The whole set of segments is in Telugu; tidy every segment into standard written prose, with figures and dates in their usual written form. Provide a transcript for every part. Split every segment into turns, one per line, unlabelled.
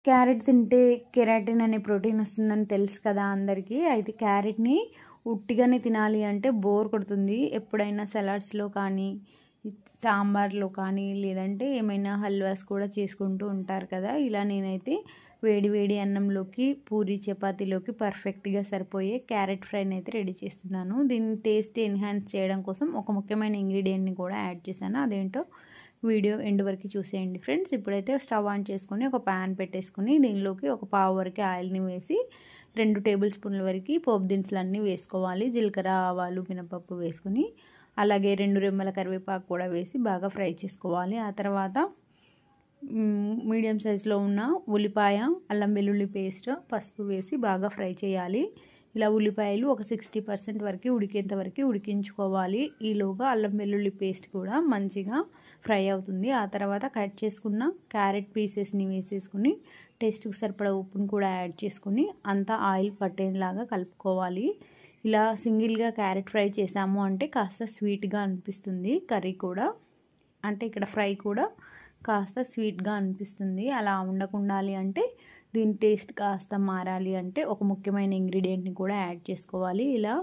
క్యారెట్ తింటే కెరాటిన్ అనే ప్రోటీన్ వస్తుందని తెలుసు కదా అందరికీ. అయితే క్యారెట్ని ఉట్టిగానే తినాలి అంటే బోర్ కొడుతుంది. ఎప్పుడైనా సలాడ్స్లో కానీ, సాంబార్లో కానీ, లేదంటే ఏమైనా హల్వాస్ కూడా చేసుకుంటూ ఉంటారు కదా. ఇలా నేనైతే వేడి వేడి అన్నంలోకి, పూరి చపాతీలోకి పర్ఫెక్ట్గా సరిపోయే క్యారెట్ ఫ్రైని అయితే రెడీ చేస్తున్నాను. దీన్ని టేస్ట్ ఎన్హాన్స్ చేయడం కోసం ఒక ముఖ్యమైన ఇంగ్రీడియంట్ని కూడా యాడ్ చేశాను. అదేంటో వీడియో ఎండ్ వరకు చూసేయండి ఫ్రెండ్స్. ఇప్పుడైతే స్టవ్ ఆన్ చేసుకొని ఒక ప్యాన్ పెట్టేసుకొని దీనిలోకి ఒక పావు వరకు ఆయిల్ని వేసి 2 టేబుల్ స్పూన్ల వరకు పోపు దినుసులన్నీ వేసుకోవాలి. జీలకర్ర, ఆవాలు, మినపప్పు వేసుకొని అలాగే 2 రెమ్మల కరివేపాకు కూడా వేసి బాగా ఫ్రై చేసుకోవాలి. ఆ తర్వాత మీడియం సైజులో ఉన్న ఉల్లిపాయ, అల్లం వెల్లుల్లి పేస్ట్, పసుపు వేసి బాగా ఫ్రై చేయాలి. ఇలా ఉల్లిపాయలు ఒక 60% వరకు ఉడికేంత వరకు ఉడికించుకోవాలి. ఈలోగా అల్లం వెల్లుల్లి పేస్ట్ కూడా మంచిగా ఫ్రై అవుతుంది. ఆ తర్వాత కట్ చేసుకున్న క్యారెట్ పీసెస్ని వేసేసుకుని టేస్ట్కి సరిపడా ఉప్పును కూడా యాడ్ చేసుకుని అంతా ఆయిల్ పట్టేలాగా కలుపుకోవాలి. ఇలా సింగిల్గా క్యారెట్ ఫ్రై చేసాము అంటే కాస్త స్వీట్గా అనిపిస్తుంది. కర్రీ కూడా అంటే ఇక్కడ ఫ్రై కూడా కాస్త స్వీట్గా అనిపిస్తుంది. అలా ఉండకుండాలి అంటే దీని టేస్ట్ కాస్త మారాలి అంటే ఒక ముఖ్యమైన ఇంగ్రీడియంట్ని కూడా యాడ్ చేసుకోవాలి. ఇలా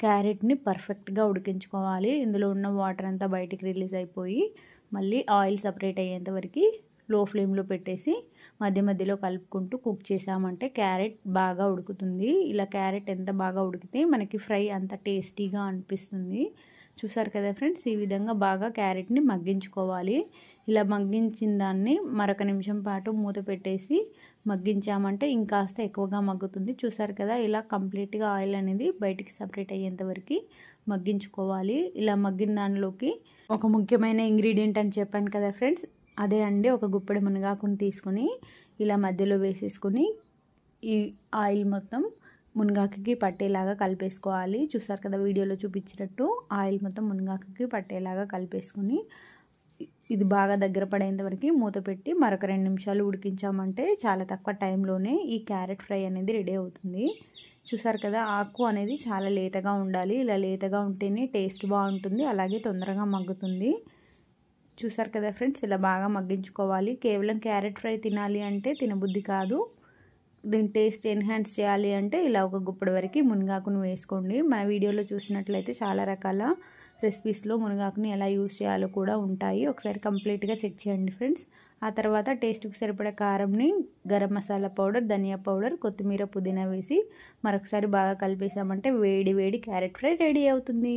క్యారెట్ని పర్ఫెక్ట్గా ఉడికించుకోవాలి. ఇందులో ఉన్న వాటర్ అంతా బయటికి రిలీజ్ అయిపోయి మళ్ళీ ఆయిల్ సపరేట్ అయ్యేంత వరకు లో ఫ్లేమ్లో పెట్టేసి మధ్య మధ్యలో కలుపుకుంటూ కుక్ చేసామంటే క్యారెట్ బాగా ఉడుకుతుంది. ఇలా క్యారెట్ ఎంత బాగా ఉడికితే మనకి ఫ్రై అంత టేస్టీగా అనిపిస్తుంది. చూసారు కదా ఫ్రెండ్స్, ఈ విధంగా బాగా క్యారెట్ని మగ్గించుకోవాలి. ఇలా మగ్గించిన దాన్ని మరొక నిమిషం పాటు మూత పెట్టేసి మగ్గించామంటే ఇంకాస్త ఎక్కువగా మగ్గుతుంది. చూసారు కదా, ఇలా కంప్లీట్గా ఆయిల్ అనేది బయటికి సపరేట్ అయ్యేంత వరకు మగ్గించుకోవాలి. ఇలా మగ్గిన దానిలోకి ఒక ముఖ్యమైన ఇంగ్రీడియంట్ అని చెప్పాను కదా ఫ్రెండ్స్, అదే అండి ఒక గుప్పెడు మునగాకుని తీసుకొని ఇలా మధ్యలో వేసేసుకొని ఈ ఆయిల్ మొత్తం మునగాకుకి పట్టేలాగా కలిపేసుకోవాలి. చూసారు కదా వీడియోలో చూపించినట్టు ఆయిల్ మొత్తం మునగాకుకి పట్టేలాగా కలిపేసుకొని ఇది బాగా దగ్గర పడేంత వరకు మూత పెట్టి మరొక 2 నిమిషాలు ఉడికించామంటే చాలా తక్కువ టైంలోనే ఈ క్యారెట్ ఫ్రై అనేది రెడీ అవుతుంది. చూసారు కదా, ఆకు అనేది చాలా లేతగా ఉండాలి. ఇలా లేతగా ఉంటేనే టేస్ట్ బాగుంటుంది, అలాగే తొందరగా మగ్గుతుంది. చూసారు కదా ఫ్రెండ్స్, ఇలా బాగా మగ్గించుకోవాలి. కేవలం క్యారెట్ ఫ్రై తినాలి అంటే తినబుద్ధి కాదు. దీని టేస్ట్ ఎన్హాన్స్ చేయాలి అంటే ఇలా ఒక గుప్పెడు వరకు మునగాకును వేసుకోండి. మన వీడియోలో చూసినట్లయితే చాలా రకాల రెసిపీస్లో మునగాకుని ఎలా యూజ్ చేయాలో కూడా ఉంటాయి. ఒకసారి కంప్లీట్గా చెక్ చేయండి ఫ్రెండ్స్. ఆ తర్వాత టేస్ట్కి సరిపడా కారంని, గరం మసాలా పౌడర్, ధనియా పౌడర్, కొత్తిమీర, పుదీనా వేసి మరొకసారి బాగా కలిపేసామంటే వేడి వేడి క్యారెట్ ఫ్రై రెడీ అవుతుంది.